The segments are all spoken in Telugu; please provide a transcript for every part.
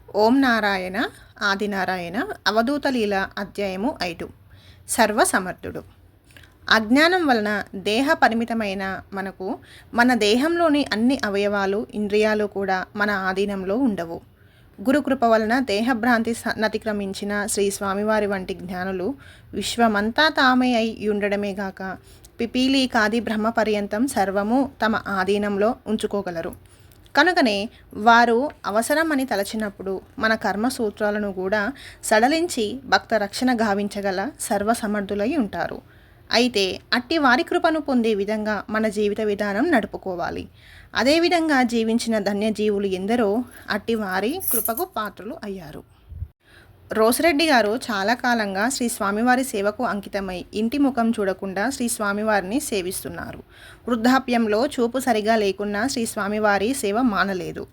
ఓం నారాయణ ఆదినారాయణ అవధూతలీల అధ్యాయము 5. సర్వసమర్థుడు. అజ్ఞానం వలన దేహ పరిమితమైన మనకు మన దేహంలోని అన్ని అవయవాలు ఇంద్రియాలు కూడా మన ఆధీనంలో ఉండవు. గురుకృప వలన దేహభ్రాంతి నతిక్రమించిన శ్రీ స్వామివారి వంటి జ్ఞానులు విశ్వమంతా తామే అయి ఉండడమేగాక పిపీలీకాది బ్రహ్మ పర్యంతం సర్వము తమ ఆధీనంలో ఉంచుకోగలరు. కనుకనే వారు అవసరమని తలచినప్పుడు మన కర్మ సూత్రాలను కూడా సడలించి భక్త రక్షణ గావించగల సర్వసమర్థులై ఉంటారు. అయితే అట్టి వారి కృపను పొందే విధంగా మన జీవిత విధానం నడుపుకోవాలి. అదేవిధంగా జీవించిన ధన్యజీవులు ఎందరో అట్టి వారి కృపకు పాత్రులు అయ్యారు. రోసిరెడ్డి గారు చాలా కాలంగా శ్రీ స్వామివారి సేవకు అంకితమై ఇంటి ముఖం చూడకుండా శ్రీ స్వామివారిని సేవిస్తున్నారు. వృద్ధాప్యంలో చూపు సరిగా లేకున్నా శ్రీ స్వామివారి సేవ మానలేదు.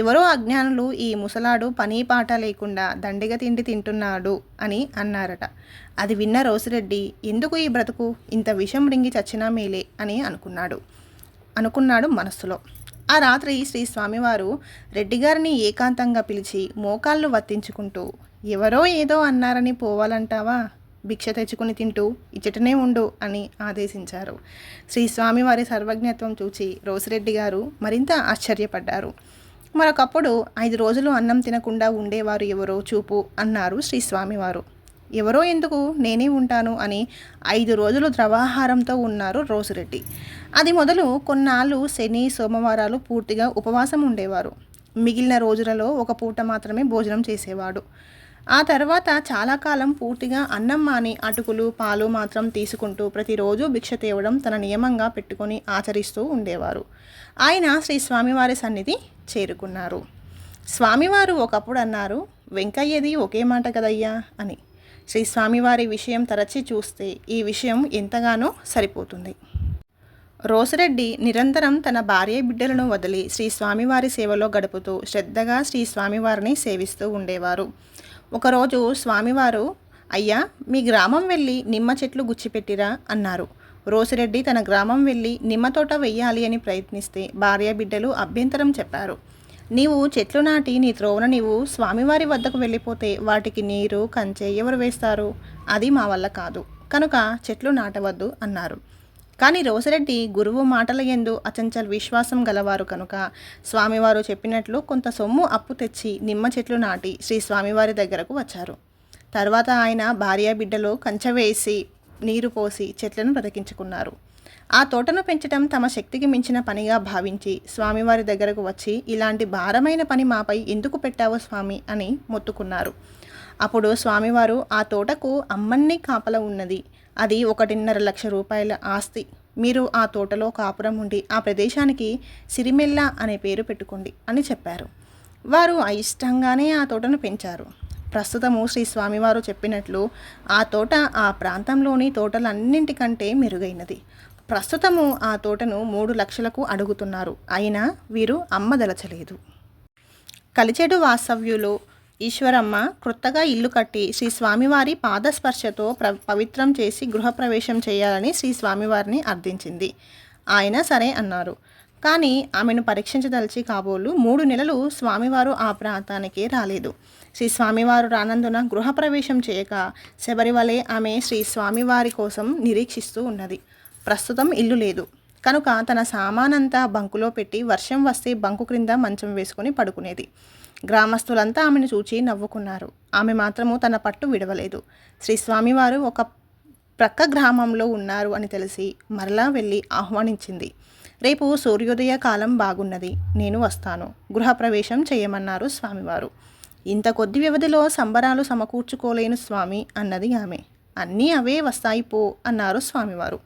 ఎవరో అజ్ఞానులు ఈ ముసలాడు పని పాట లేకుండా దండిగ తిండి తింటున్నాడు అని అన్నారట. అది విన్న రోసిరెడ్డి ఎందుకు ఈ బ్రతుకు, ఇంత విషం రింగి చచ్చినా మేలే అని అనుకున్నాడు మనస్సులో. ఆ రాత్రి శ్రీ స్వామివారు రెడ్డిగారిని ఏకాంతంగా పిలిచి మోకాళ్ళు వత్తించుకుంటూ, ఎవరో ఏదో అన్నారని పోవాలంటావా, భిక్ష తెచ్చుకుని తింటూ ఇచ్చటనే ఉండు అని ఆదేశించారు. శ్రీ స్వామివారి సర్వజ్ఞత్వం చూచి రోసిరెడ్డి గారు మరింత ఆశ్చర్యపడ్డారు. మరొకప్పుడు 5 రోజులు అన్నం తినకుండా ఉండేవారు ఎవరో చూపు అన్నారు శ్రీ స్వామివారు. ఎవరో ఎందుకు, నేనే ఉంటాను అని 5 రోజులు ద్రవాహారంతో ఉన్నారు రోసిరెడ్డి. అది మొదలు కొన్నాళ్ళు శని సోమవారాలు పూర్తిగా ఉపవాసం ఉండేవారు. మిగిలిన రోజులలో ఒక పూట మాత్రమే భోజనం చేసేవాడు. ఆ తర్వాత చాలా కాలం పూర్తిగా అన్నం మాని అటుకులు పాలు మాత్రం తీసుకుంటూ ప్రతిరోజు భిక్ష తేవడం తన నియమంగా పెట్టుకొని ఆచరిస్తూ ఉండేవారు. ఆయన శ్రీ స్వామివారి సన్నిధి చేరుకున్నారు. స్వామివారు ఒకప్పుడు అన్నారు, వెంకయ్యది ఒకే మాట కదయ్యా అని. శ్రీ స్వామివారి విషయం తరచి చూస్తే ఈ విషయం ఎంతగానో సరిపోతుంది. రోసిరెడ్డి నిరంతరం తన భార్య బిడ్డలను వదిలి శ్రీ స్వామివారి సేవలో గడుపుతూ శ్రద్ధగా శ్రీ స్వామివారిని సేవిస్తూ ఉండేవారు. ఒకరోజు స్వామివారు, అయ్యా మీ గ్రామం వెళ్ళి నిమ్మ చెట్లు గుచ్చిపెట్టిరా అన్నారు. రోసిరెడ్డి తన గ్రామం వెళ్ళి నిమ్మ తోట వెయ్యాలి అని ప్రయత్నిస్తే భార్య బిడ్డలు అభ్యంతరం చెప్పారు. నీవు చెట్లు నాటి నీ త్రోవన నీవు స్వామివారి వద్దకు వెళ్ళిపోతే వాటికి నీరు కంచె ఎవరు వేస్తారు, అది మా వల్ల కాదు, కనుక చెట్లు నాటవద్దు అన్నారు. కానీ రోసిరెడ్డి గురువు మాటల యందు అచంచల్ విశ్వాసం గలవారు కనుక స్వామివారు చెప్పినట్లు కొంత సొమ్ము అప్పు తెచ్చి నిమ్మ చెట్లు నాటి శ్రీ స్వామివారి దగ్గరకు వచ్చారు. తర్వాత ఆయన భార్య బిడ్డలు కంచె వేసి నీరు పోసి చెట్లను బ్రతికించుకున్నారు. ఆ తోటను పెంచడం తమ శక్తికి మించిన పనిగా భావించి స్వామివారి దగ్గరకు వచ్చి, ఇలాంటి భారమైన పని మాపై ఎందుకు పెట్టావో స్వామి అని మొత్తుకున్నారు. అప్పుడు స్వామివారు, ఆ తోటకు అమ్మన్ని కాపల ఉన్నది, అది 1.5 లక్ష రూపాయల ఆస్తి. మీరు ఆ తోటలో కాపురం ఉండి ఆ ప్రదేశానికి సిరిమెల్ల అనే పేరు పెట్టుకోండి అని చెప్పారు. వారు అయిష్టంగానే ఆ తోటను పెంచారు. ప్రస్తుతము శ్రీ స్వామివారు చెప్పినట్లు ఆ తోట ఆ ప్రాంతంలోని తోటలన్నింటికంటే మెరుగైనది. ప్రస్తుతము ఆ తోటను 3 లక్షలకు అడుగుతున్నారు. అయినా వీరు అమ్మదలచలేదు. కలిచెడు వాసవ్యులు ఈశ్వరమ్మ క్రొత్తగా ఇల్లు కట్టి శ్రీ స్వామివారి పాదస్పర్శతో పవిత్రం చేసి గృహప్రవేశం చేయాలని శ్రీ స్వామివారిని అర్థించింది. ఆయన సరే అన్నారు. కానీ ఆమెను పరీక్షించదలిచి కాబోలు 3 నెలలు స్వామివారు ఆ ప్రాంతానికే రాలేదు. శ్రీ స్వామివారు రానందున గృహప్రవేశం చేయక శబరివలే ఆమె శ్రీ స్వామివారి కోసం నిరీక్షిస్తూ ఉన్నది. ప్రస్తుతం ఇల్లు లేదు కనుక తన సామానంతా బంకులో పెట్టి వర్షం వస్తే బంకు క్రింద మంచం వేసుకొని పడుకునేది. గ్రామస్తులంతా ఆమెను చూచి నవ్వుకున్నారు. ఆమె మాత్రము తన పట్టు విడవలేదు. శ్రీ స్వామివారు ఒక ప్రక్క గ్రామంలో ఉన్నారు అని తెలిసి మరలా వెళ్ళి ఆహ్వానించింది. రేపు సూర్యోదయ కాలం బాగున్నది, నేను వస్తాను, గృహప్రవేశం చేయమన్నారు స్వామివారు. ఇంత కొద్ది వ్యవధిలో సంబరాలు సమకూర్చుకోలేను స్వామి అన్నది ఆమె. అన్నీ అవే వస్తాయి పో అన్నారు స్వామివారు.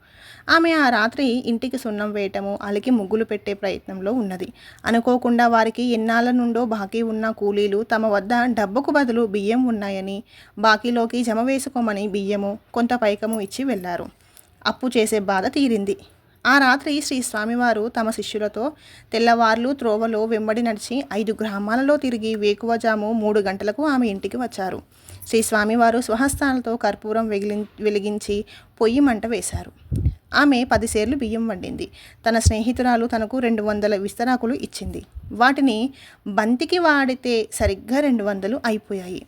ఆమె ఆ రాత్రి ఇంటికి సున్నం వేయటము, అలికి ముగ్గులు పెట్టే ప్రయత్నంలో ఉన్నది. అనుకోకుండా వారికి ఎన్నాళ్ళ నుండో బాకీ ఉన్న కూలీలు తమ వద్ద డబ్బుకు బదులు బియ్యం ఉన్నాయని బాకీలోకి జమ వేసుకోమని బియ్యము కొంత పైకము ఇచ్చి వెళ్ళారు. అప్పు చేసే బాధ తీరింది. ఆ రాత్రి శ్రీ స్వామివారు తమ శిష్యులతో తెల్లవార్లు త్రోవలో వెంబడి నడిచి 5 గ్రామాలలో తిరిగి వేకువజాము 3 గంటలకు ఆమె ఇంటికి వచ్చారు. శ్రీ స్వామివారు స్వహస్తాలతో కర్పూరం వెలిగించి పొయ్యి మంట వేశారు. ఆమె 10 సేర్లు బియ్యం వండింది. తన స్నేహితురాలు తనకు 200 విస్తరాకులు ఇచ్చింది. వాటిని బంతికి వాడితే సరిగ్గా 200 అయిపోయాయి.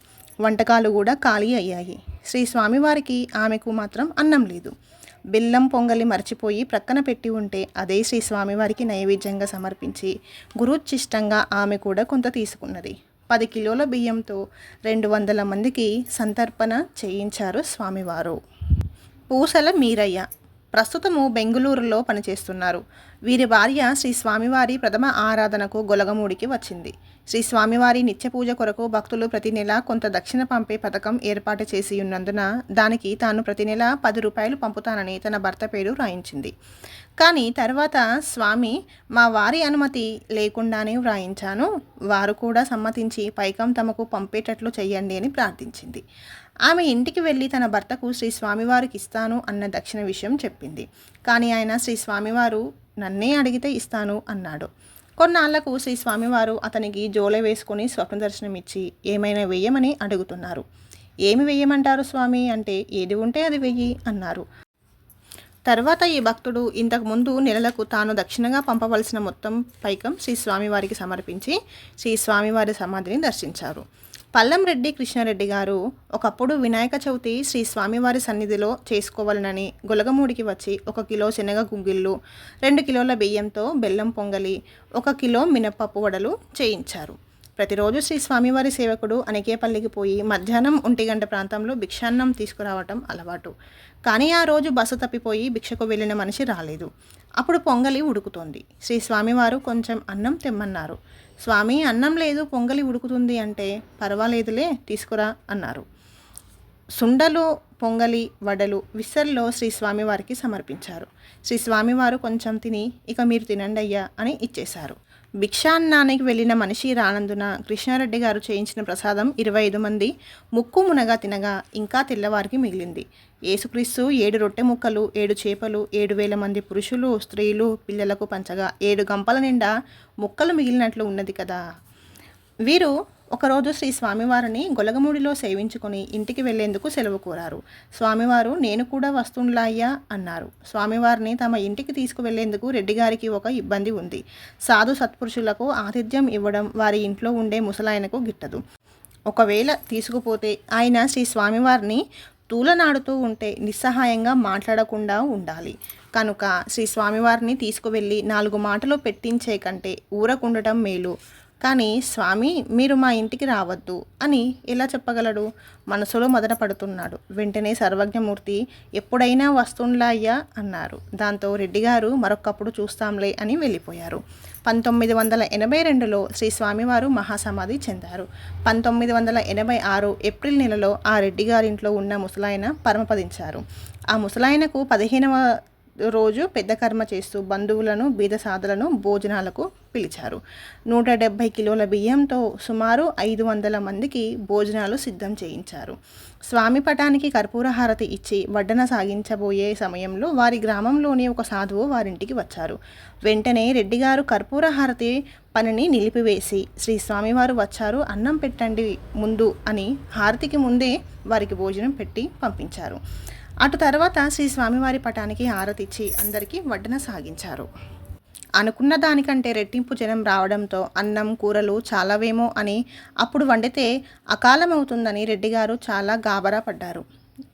వంటకాలు కూడా ఖాళీ అయ్యాయి. శ్రీ స్వామివారికి ఆమెకు మాత్రం అన్నం లేదు. బెల్లం పొంగలి మర్చిపోయి ప్రక్కన పెట్టి ఉంటే అదే శ్రీ స్వామివారికి నైవేద్యంగా సమర్పించి గురుచిష్టంగా ఆమె కూడా కొంత తీసుకున్నది. 10 కిలోల బియ్యంతో 200 మందికి సంతర్పణ చేయించారు స్వామివారు. పూసల మీరయ్య ప్రస్తుతము బెంగుళూరులో పనిచేస్తున్నారు. వీరి భార్య శ్రీ స్వామివారి ప్రథమ ఆరాధనకు గొలగమూడికి వచ్చింది. శ్రీ స్వామివారి నిత్య పూజ కొరకు భక్తులు ప్రతి నెల కొంత దక్షిణ పంపే పథకం ఏర్పాటు చేసి ఉన్నందున దానికి తాను ప్రతి నెల 10 రూపాయలు పంపుతానని తన భర్త పేరు రాయించింది. కానీ తర్వాత స్వామి మా వారి అనుమతి లేకుండానే వ్రాయించాను, వారు కూడా సమ్మతించి పైకం తమకు పంపేటట్లు చెయ్యండి అని ప్రార్థించింది. ఆమె ఇంటికి వెళ్ళి తన భర్తకు శ్రీ స్వామివారికి ఇస్తాను అన్న దక్షిణ విషయం చెప్పింది. కానీ ఆయన శ్రీ స్వామివారు నన్నే అడిగితే ఇస్తాను అన్నాడు. కొన్నాళ్లకు శ్రీ స్వామివారు అతనికి జోలె వేసుకొని స్వప్న దర్శనమిచ్చి ఏమైనా వెయ్యమని అడుగుతున్నారు. ఏమి వెయ్యమంటారు స్వామి అంటే ఏది ఉంటే అది వెయ్యి అన్నారు. తర్వాత ఈ భక్తుడు ఇంతకుముందు నెలలకు తాను దక్షిణగా పంపవలసిన మొత్తం పైకం శ్రీ స్వామివారికి సమర్పించి శ్రీ స్వామివారి సమాధిని దర్శించారు. పల్లంరెడ్డి కృష్ణారెడ్డి గారు ఒకప్పుడు వినాయక చవితి శ్రీ స్వామివారి సన్నిధిలో చేసుకోవాలనని గొలగమూడికి వచ్చి 1 కిలో శనగ గుగ్గిళ్ళు, 2 కిలోల బియ్యంతో బెల్లం పొంగలి, 1 కిలో మినప్పప్పు వడలు చేయించారు. ప్రతిరోజు శ్రీ స్వామివారి సేవకుడు అనికేపల్లికి పోయి మధ్యాహ్నం 1 గంట ప్రాంతంలో భిక్షాన్నం తీసుకురావటం అలవాటు. కానీ ఆ రోజు బస్సు తప్పిపోయి భిక్షకు వెళ్ళిన మనిషి రాలేదు. అప్పుడు పొంగలి ఉడుకుతోంది. శ్రీ స్వామివారు కొంచెం అన్నం తెమ్మన్నారు. స్వామి అన్నం లేదు, పొంగలి ఉడుకుతుంది అంటే పర్వాలేదులే తీసుకురా అన్నారు. సుండలు, పొంగలి, వడలు విస్తల్లో శ్రీ స్వామివారికి సమర్పించారు. శ్రీ స్వామివారు కొంచెం తిని ఇక మీరు తినండి అయ్యా అని ఇచ్చేశారు. భిక్షాన్నానికి వెళ్ళిన మనిషి రానందున కృష్ణారెడ్డి గారు చేయించిన ప్రసాదం 25 మంది ముక్కు మునగా తినగా ఇంకా తెల్లవారికి మిగిలింది. యేసుక్రీస్తు 7 రొట్టె ముక్కలు, 7 చేపలు, 7,000 మంది పురుషులు, స్త్రీలు, పిల్లలకు పంచగా 7 గంపల నిండా ముక్కలు మిగిలినట్లు ఉన్నది కదా. వీరు ఒకరోజు శ్రీ స్వామివారిని గొలగమూడిలో సేవించుకొని ఇంటికి వెళ్లేందుకు సెలవు కోరారు. స్వామివారు నేను కూడా వస్తుండ్లా అయ్యా అన్నారు. స్వామివారిని తమ ఇంటికి తీసుకువెళ్లేందుకు రెడ్డిగారికి ఒక ఇబ్బంది ఉంది. సాధు సత్పురుషులకు ఆతిథ్యం ఇవ్వడం వారి ఇంట్లో ఉండే ముసలాయనకు గిట్టదు. ఒకవేళ తీసుకుపోతే ఆయన శ్రీ స్వామివారిని తూలనాడుతూ ఉంటే నిస్సహాయంగా మాట్లాడకుండా ఉండాలి. కనుక శ్రీ స్వామివారిని తీసుకువెళ్ళి 4 మాటలు పెట్టించే కంటే ఊరకుండటం మేలు. కానీ స్వామి మీరు మా ఇంటికి రావద్దు అని ఎలా చెప్పగలడు? మనసులో మదన పడుతున్నాడు. వెంటనే సర్వజ్ఞమూర్తి ఎప్పుడైనా వస్తుండ్లా అయ్యా అన్నారు. దాంతో రెడ్డిగారు మరొకప్పుడు చూస్తాంలే అని వెళ్ళిపోయారు. 1982లో శ్రీ స్వామివారు మహాసమాధి చెందారు. 1986 ఏప్రిల్ నెలలో ఆ రెడ్డిగారింట్లో ఉన్న ముసలాయన పరమపదించారు. ఆ ముసలాయనకు 15వ రోజు పెద్ద కర్మ చేస్తూ బంధువులను, బీద సాధులను భోజనాలకు పిలిచారు. 170 కిలోల బియ్యంతో సుమారు 500 మందికి భోజనాలు సిద్ధం చేయించారు. స్వామి పటానికి కర్పూర హారతి ఇచ్చి వడ్డన సాగించబోయే సమయంలో వారి గ్రామంలోని ఒక సాధువు వారింటికి వచ్చారు. వెంటనే రెడ్డిగారు కర్పూర హారతి పనిని నిలిపివేసి శ్రీ స్వామివారు వచ్చారు, అన్నం పెట్టండి ముందు అని హారతికి ముందే వారికి భోజనం పెట్టి పంపించారు. అటు తర్వాత శ్రీ స్వామివారి పటానికి హారతిచ్చి అందరికీ వడ్డన సాగించారు. అనుకున్న దానికంటే రెట్టింపు జనం రావడంతో అన్నం, కూరలు చాలావేమో అని అప్పుడు వండితే అకాలమవుతుందని రెడ్డిగారు చాలా గాబరా పడ్డారు.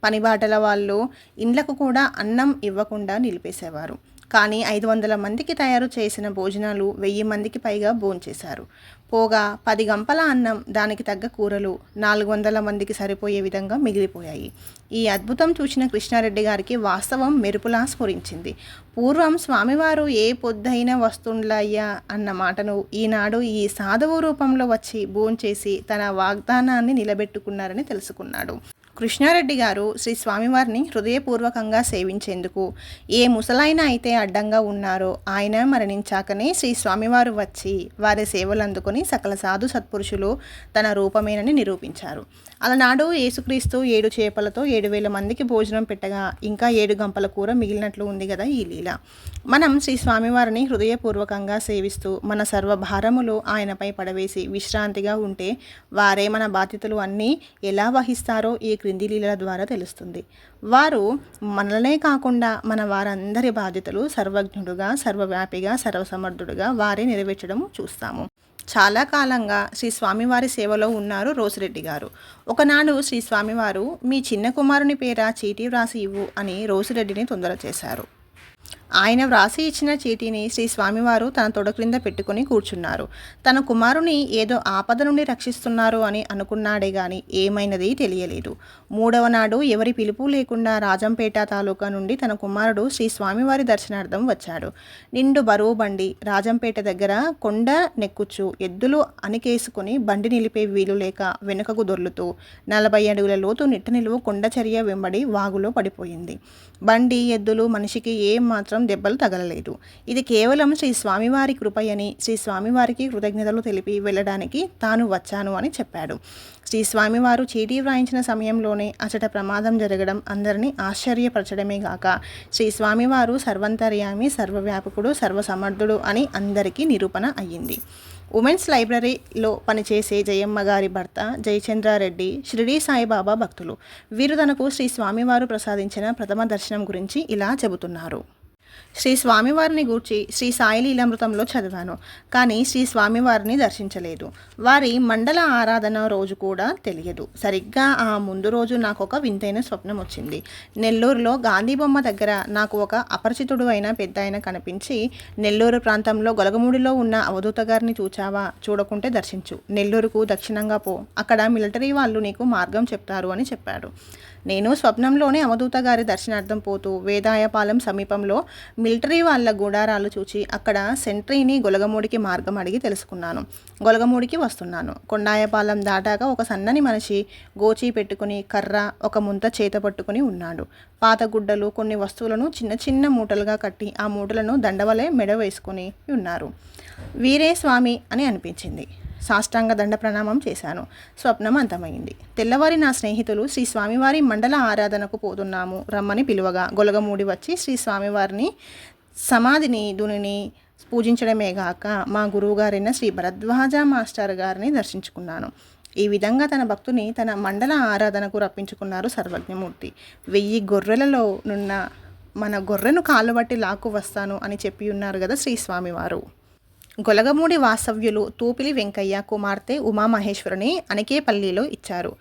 పనిబాటల వాళ్ళు ఇండ్లకు కూడా అన్నం ఇవ్వకుండా నిలిపేసేవారు. కానీ 500 మందికి తయారు చేసిన భోజనాలు 1000 మందికి పైగా భోంచేశారు. పోగా 10 గంపల అన్నం, దానికి తగ్గ కూరలు 400 మందికి సరిపోయే విధంగా మిగిలిపోయాయి. ఈ అద్భుతం చూసిన కృష్ణారెడ్డి గారికి వాస్తవం మెరుపులా స్ఫురించింది. పూర్వం స్వామివారు ఏ పొద్దైనా వస్తుండ్లయ్యా అన్న మాటను ఈనాడు ఈ సాధువు రూపంలో వచ్చి భోంచేసి తన వాగ్దానాన్ని నిలబెట్టుకున్నారని తెలుసుకున్నాడు. కృష్ణారెడ్డి గారు శ్రీ స్వామివారిని హృదయపూర్వకంగా సేవించేందుకు ఏ ముసలాయన అయితే అడ్డంగా ఉన్నారో ఆయన మరణించాకనే శ్రీ స్వామివారు వచ్చి వారి సేవలు అందుకొని సకల సాధు సత్పురుషులు తన రూపమేనని నిరూపించారు. అలనాడు యేసుక్రీస్తు 7 చేపలతో 7,000 మందికి భోజనం పెట్టగా ఇంకా 7 గంపల కూర మిగిలినట్లు ఉంది కదా ఈ లీల. మనం శ్రీ స్వామివారిని హృదయపూర్వకంగా సేవిస్తూ మన సర్వభారములు ఆయనపై పడవేసి విశ్రాంతిగా ఉంటే వారే మన బాధ్యతలు అన్నీ ఎలా వహిస్తారో ఈ క్రింది లీలల ద్వారా తెలుస్తుంది. వారు మనలనే కాకుండా మన వారందరి బాధ్యతలు సర్వజ్ఞుడుగా, సర్వవ్యాపిగా, సర్వసమర్థుడుగా వారే నెరవేర్చడం చూస్తాము. చాలా కాలంగా శ్రీ స్వామివారి సేవలో ఉన్నారు రోసిరెడ్డి గారు. ఒకనాడు శ్రీ స్వామివారు మీ చిన్న కుమారుని పేర చీటీ వ్రాసి ఇవ్వు అని రోసిరెడ్డిని తొందర చేశారు. ఆయన వ్రాసి ఇచ్చిన చీటీని శ్రీ స్వామివారు తన తొడ క్రింద పెట్టుకుని కూర్చున్నారు. తన కుమారుని ఏదో ఆపద నుండి రక్షిస్తున్నారు అని అనుకున్నాడే గాని ఏమైనది తెలియలేదు. మూడవ నాడు ఎవరి పిలుపు లేకుండా రాజంపేట తాలూకా నుండి తన కుమారుడు శ్రీ స్వామివారి దర్శనార్థం వచ్చాడు. నిండు బరువు బండి రాజంపేట దగ్గర కొండ నెక్కుచ్చు ఎద్దులు అనికేసుకుని బండి నిలిపే వీలు లేక వెనుకకు దొర్లుతూ 40 అడుగుల లోతు నిట్ట నిలువు కొండచర్య వెంబడి వాగులో పడిపోయింది. బండి ఎద్దులు మనిషికి ఏం మాత్రం దెబ్బలు తగలలేదు. ఇది కేవలం శ్రీ స్వామివారి కృపయని, శ్రీ స్వామివారికి కృతజ్ఞతలు తెలిపి వెళ్ళడానికి తాను వచ్చాను అని చెప్పాడు. శ్రీ స్వామివారు చీటీ వ్రాయించిన సమయంలోనే అచట ప్రమాదం జరగడం అందరినీ ఆశ్చర్యపరచడమే గాక శ్రీ స్వామివారు సర్వంతర్యామి, సర్వవ్యాపకుడు, సర్వసమర్థుడు అని అందరికీ నిరూపణ అయ్యింది. ఉమెన్స్ లైబ్రరీలో పనిచేసే జయమ్మ గారి భర్త జయచంద్రారెడ్డి షిరిడీ సాయిబాబా భక్తులు. వీరు తనకు శ్రీ స్వామివారు ప్రసాదించిన ప్రథమ దర్శనం గురించి ఇలా చెబుతున్నారు. శ్రీ స్వామివారిని గూర్చి శ్రీ సాయి లీలామృతంలో చదివాను, కానీ శ్రీ స్వామివారిని దర్శించలేదు. వారి మండల ఆరాధన రోజు కూడా తెలియదు. సరిగ్గా ఆ ముందు రోజు నాకు ఒక వింతైన స్వప్నం వచ్చింది. నెల్లూరులో గాంధీ బొమ్మ దగ్గర నాకు ఒక అపరిచితుడు అయిన పెద్ద ఆయన కనిపించి, నెల్లూరు ప్రాంతంలో గొలగమూడిలో ఉన్న అవధూత గారిని చూచావా? చూడకుంటే దర్శించు. నెల్లూరుకు దక్షిణంగా పో, అక్కడ మిలిటరీ వాళ్ళు నీకు మార్గం చెప్తారు అని చెప్పాడు. నేను స్వప్నంలోనే అవధూత గారి దర్శనార్థం పోతూ వేదాయపాలెం సమీపంలో మిలిటరీ వాళ్ళ గుడారాలు చూచి అక్కడ సెంట్రీని గొలగమూడికి మార్గం అడిగి తెలుసుకున్నాను. గొలగమూడికి వస్తున్నాను. కొండాయపాలెం దాటాక ఒక సన్నని మనిషి గోచి పెట్టుకుని కర్ర ఒక ముంత చేత పట్టుకుని ఉన్నాడు. పాత గుడ్డలు కొన్ని వస్తువులను చిన్న చిన్న మూటలుగా కట్టి ఆ మూటలను దండవలే మెడ వేసుకుని ఉన్నారు. వీరే స్వామి అని అనిపించింది. సాష్టాంగ దండ ప్రణామం చేశాను. స్వప్నం అంతమైంది. తెల్లవారి నా స్నేహితులు శ్రీ స్వామివారి మండల ఆరాధనకు పోతున్నాము రమ్మని పిలువగా గొలగమూడి వచ్చి శ్రీ స్వామివారిని సమాధిని దునిని పూజించడమే గాక మా గురువుగారైన శ్రీ భరద్వాజ మాస్టర్ గారిని దర్శించుకున్నాను. ఈ విధంగా తన భక్తుని తన మండల ఆరాధనకు రప్పించుకున్నారు సర్వజ్ఞమూర్తి. 1000 గొర్రెలలో నున్న మన గొర్రెను కాళ్ళు బట్టి లాక్కు వస్తాను అని చెప్పి ఉన్నారు కదా శ్రీ స్వామివారు. గొలగమూడి వాసవ్యులు తూపిలి వెంకయ్య కుమార్తె ఉమామహేశ్వరిని అనికేపల్లిలో ఇచ్చారు.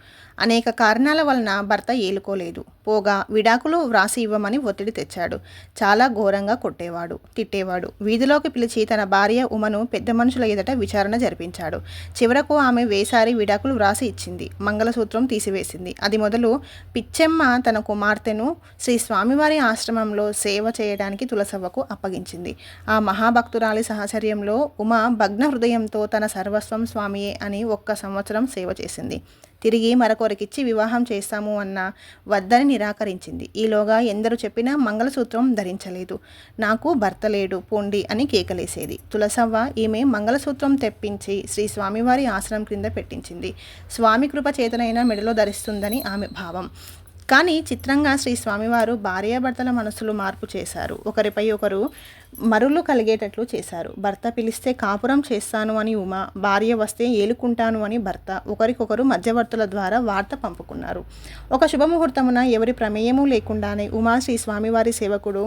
అనేక కారణాల వలన భర్త ఏలుకోలేదు. పోగా విడాకులు వ్రాసి ఇవ్వమని ఒత్తిడి తెచ్చాడు. చాలా ఘోరంగా కొట్టేవాడు, తిట్టేవాడు. వీధిలోకి పిలిచి తన భార్య ఉమను పెద్ద మనుషుల ఎదుట విచారణ జరిపించాడు. చివరకు ఆమె వేసారి విడాకులు వ్రాసి ఇచ్చింది. మంగళసూత్రం తీసివేసింది. అది మొదలు పిచ్చెమ్మ తన కుమార్తెను శ్రీ స్వామివారి ఆశ్రమంలో సేవ చేయడానికి తులసవ్వకు అప్పగించింది. ఆ మహాభక్తురాలి సహచర్యంలో ఉమ భగ్న హృదయంతో తన సర్వస్వం స్వామియే అని 1 సంవత్సరం సేవ చేసింది. తిరిగి మరొకరికిచ్చి వివాహం చేస్తాము అన్న వద్దని నిరాకరించింది. ఈలోగా ఎందరు చెప్పినా మంగళసూత్రం ధరించలేదు. నాకు భర్త లేడు పోండి అని కేకలేసేది. తులసవ్వ ఈమె మంగళసూత్రం తెప్పించి శ్రీ స్వామివారి ఆశ్రమం క్రింద పెట్టించింది. స్వామి కృప చేతనైనా మెడలో ధరిస్తుందని ఆమె భావం. కానీ చిత్రంగా శ్రీ స్వామివారు భార్యాభర్తల మనసులు మార్పు చేశారు. ఒకరిపై ఒకరు మరులు కలిగేటట్లు చేశారు. భర్త పిలిస్తే కాపురం చేస్తాను అని ఉమ, భార్య వస్తే ఏలుకుంటాను అని భర్త ఒకరికొకరు మధ్యవర్తుల ద్వారా వార్త పంపుకున్నారు. ఒక శుభముహూర్తమున ఎవరి ప్రమేయము లేకుండానే ఉమా శ్రీ స్వామివారి సేవకుడు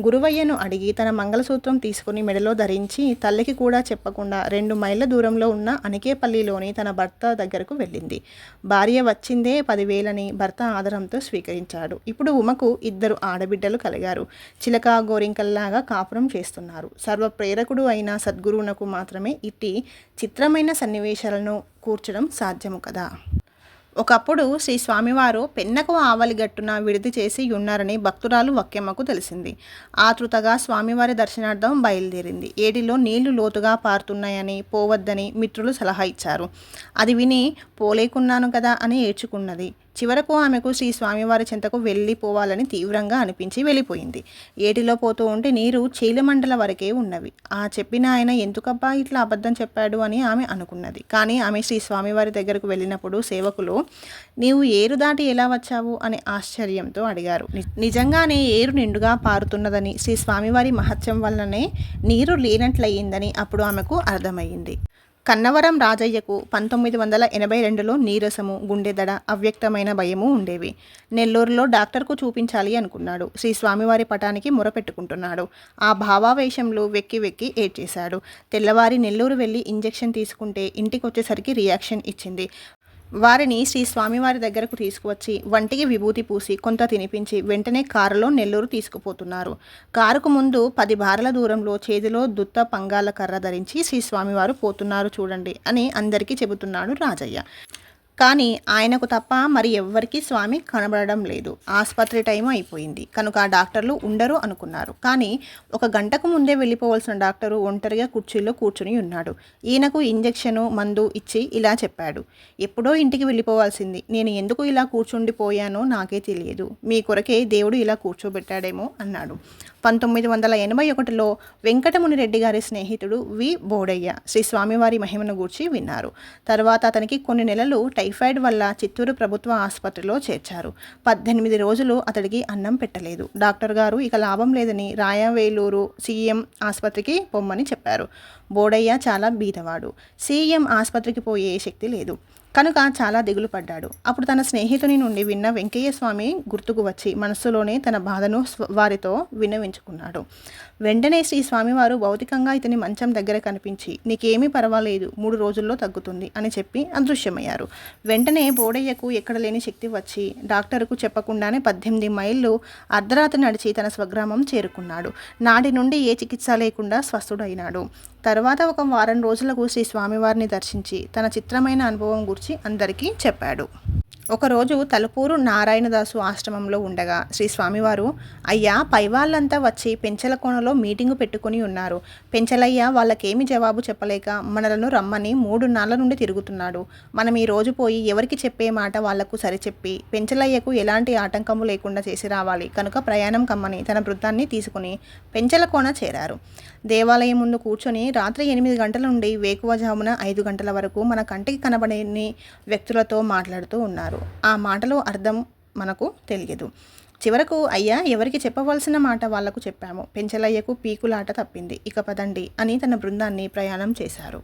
గురువయ్యను అడిగి తన మంగళసూత్రం తీసుకుని మెడలో ధరించి తల్లికి కూడా చెప్పకుండా 2 మైళ్ళ దూరంలో ఉన్న అనికేపల్లిలోని తన భర్త దగ్గరకు వెళ్ళింది. భార్య వచ్చిందే 10,000 భర్త ఆదరంతో స్వీకరించాడు. ఇప్పుడు ఉమకు 2 ఆడబిడ్డలు కలిగారు. చిలక గోరింకల్లాగా కాపురం చేస్తున్నారు. సర్వ ప్రేరకుడు అయిన సద్గురువునకు మాత్రమే ఇట్టి చిత్రమైన సన్నివేశాలను కూర్చడం సాధ్యము కదా. ఒకప్పుడు శ్రీ స్వామివారు పెన్నకు ఆవలిగట్టున విడిది చేసి ఉన్నారని భక్తురాలు వక్కెమ్మకు తెలిసింది. ఆతృతగా స్వామివారి దర్శనార్థం బయలుదేరింది. ఏడిలో నీళ్లు లోతుగా పారుతున్నాయని పోవద్దని మిత్రులు సలహా ఇచ్చారు. అది విని పోలేకున్నాను కదా అని ఏడ్చుకున్నది. చివరకు ఆమెకు శ్రీ స్వామివారి చెంతకు వెళ్ళిపోవాలని తీవ్రంగా అనిపించి వెళ్ళిపోయింది. ఏటిలో పోతూ ఉంటే నీరు చీలమండల వరకే ఉన్నవి. ఆ చెప్పిన ఆయన ఎందుకబ్బా ఇట్లా అబద్ధం చెప్పాడు అని ఆమె అనుకున్నది. కానీ ఆమె శ్రీ స్వామివారి దగ్గరకు వెళ్ళినప్పుడు సేవకులు నీవు ఏరు దాటి ఎలా వచ్చావు అని ఆశ్చర్యంతో అడిగారు. నిజంగానే ఏరు నిండుగా పారుతున్నదని, శ్రీ స్వామివారి మహత్యం వల్లనే నీరు లేనట్లయిందని అప్పుడు ఆమెకు అర్థమయ్యింది. కన్నవరం రాజయ్యకు 1982లో నీరసము, గుండెదడ, అవ్యక్తమైన భయము ఉండేవి. నెల్లూరులో డాక్టర్కు చూపించాలి అనుకున్నాడు. శ్రీ స్వామివారి పటానికి మొరపెట్టుకుంటున్నాడు. ఆ భావావేశంలో వెక్కి వెక్కి ఏడ్చేశాడు. తెల్లవారి నెల్లూరు వెళ్ళి ఇంజెక్షన్ తీసుకుంటే ఇంటికొచ్చేసరికి రియాక్షన్ ఇచ్చింది. వారిని శ్రీ స్వామివారి దగ్గరకు తీసుకువచ్చి వంటికి విభూతి పూసి కొంత తినిపించి వెంటనే కారులో నెల్లూరు తీసుకుపోతున్నారు. కారుకు ముందు 10 బారల దూరంలో చేతిలో దుత్త పంగాల కర్ర ధరించి శ్రీ స్వామివారు పోతున్నారు చూడండి అని అందరికీ చెబుతున్నాడు రాజయ్య. కానీ ఆయనకు తప్ప మరి ఎవ్వరికీ స్వామి కనబడడం లేదు. ఆసుపత్రి టైం అయిపోయింది కనుక డాక్టర్లు ఉండరు అనుకున్నారు. కానీ 1 గంటకు ముందే వెళ్ళిపోవాల్సిన డాక్టరు ఒంటరిగా కుర్చీలో కూర్చుని ఉన్నాడు. ఈయనకు ఇంజెక్షను, మందు ఇచ్చి ఇలా చెప్పాడు. ఎప్పుడో ఇంటికి వెళ్ళిపోవాల్సింది. నేను ఎందుకు ఇలా కూర్చుండిపోయానో నాకే తెలియదు. మీ కొరకే దేవుడు ఇలా కూర్చోబెట్టాడేమో అన్నాడు. 1981లో వెంకటముని రెడ్డి గారి స్నేహితుడు వి బోడయ్య శ్రీ స్వామివారి మహిమను గూర్చి విన్నారు. తర్వాత అతనికి కొన్ని నెలలు టైఫాయిడ్ వల్ల చిత్తూరు ప్రభుత్వ ఆసుపత్రిలో చేర్చారు. 18 రోజులు అతడికి అన్నం పెట్టలేదు. డాక్టర్ గారు ఇక లాభం లేదని రాయవేలూరు సీఎం ఆసుపత్రికి పొమ్మని చెప్పారు. బోడయ్య చాలా బీదవాడు. సీఎం ఆసుపత్రికి పోయే శక్తి లేదు కనుక చాలా దిగులు పడ్డాడు. అప్పుడు తన స్నేహితుని నుండి విన్న వెంకయ్య స్వామి గుర్తుకు వచ్చి మనస్సులోనే తన బాధను వారితో విన్నవించుకున్నాడు. వెంటనే శ్రీ స్వామివారు భౌతికంగా ఇతని మంచం దగ్గర కనిపించి నీకేమీ పర్వాలేదు, 3 రోజుల్లో తగ్గుతుంది అని చెప్పి అదృశ్యమయ్యారు. వెంటనే బోడయ్యకు ఎక్కడ లేని శక్తి వచ్చి డాక్టర్కు చెప్పకుండానే 18 మైళ్ళు అర్ధరాత్రి నడిచి తన స్వగ్రామం చేరుకున్నాడు. నాటి నుండి ఏ చికిత్స లేకుండా స్వస్థుడైనాడు. తర్వాత 1 వారం రోజులకు శ్రీ స్వామివారిని దర్శించి తన చిత్రమైన అనుభవం గురించి అందరికీ చెప్పాడు. ఒకరోజు తలుపూరు నారాయణదాసు ఆశ్రమంలో ఉండగా శ్రీ స్వామివారు అయ్యా పైవాళ్ళంతా వచ్చి పెంచల కోణలో మీటింగు పెట్టుకుని ఉన్నారు. పెంచలయ్య వాళ్ళకేమి జవాబు చెప్పలేక మనలను రమ్మని 3 నాళ్ళ నుండి తిరుగుతున్నాడు. మనం ఈ రోజు పోయి ఎవరికి చెప్పే మాట వాళ్లకు సరిచెప్పి పెంచలయ్యకు ఎలాంటి ఆటంకము లేకుండా చేసి రావాలి కనుక ప్రయాణం కమ్మని తన బృందాన్ని తీసుకుని పెంచల కోణ చేరారు. దేవాలయం ముందు కూర్చొని రాత్రి 8 గంటల నుండి వేకువజామున 5 గంటల వరకు మన కంటికి కనబడని వ్యక్తులతో మాట్లాడుతూ ఉన్నారు. ఆ మాటలో అర్థం మనకు తెలియదు. చివరకు అయ్యా ఎవరికి చెప్పవలసిన మాట వాళ్లకు చెప్పాము. పెంచలయ్యకు పీకులాట తప్పింది, ఇక పదండి అని తన బృందాన్ని ప్రయాణం చేశారు.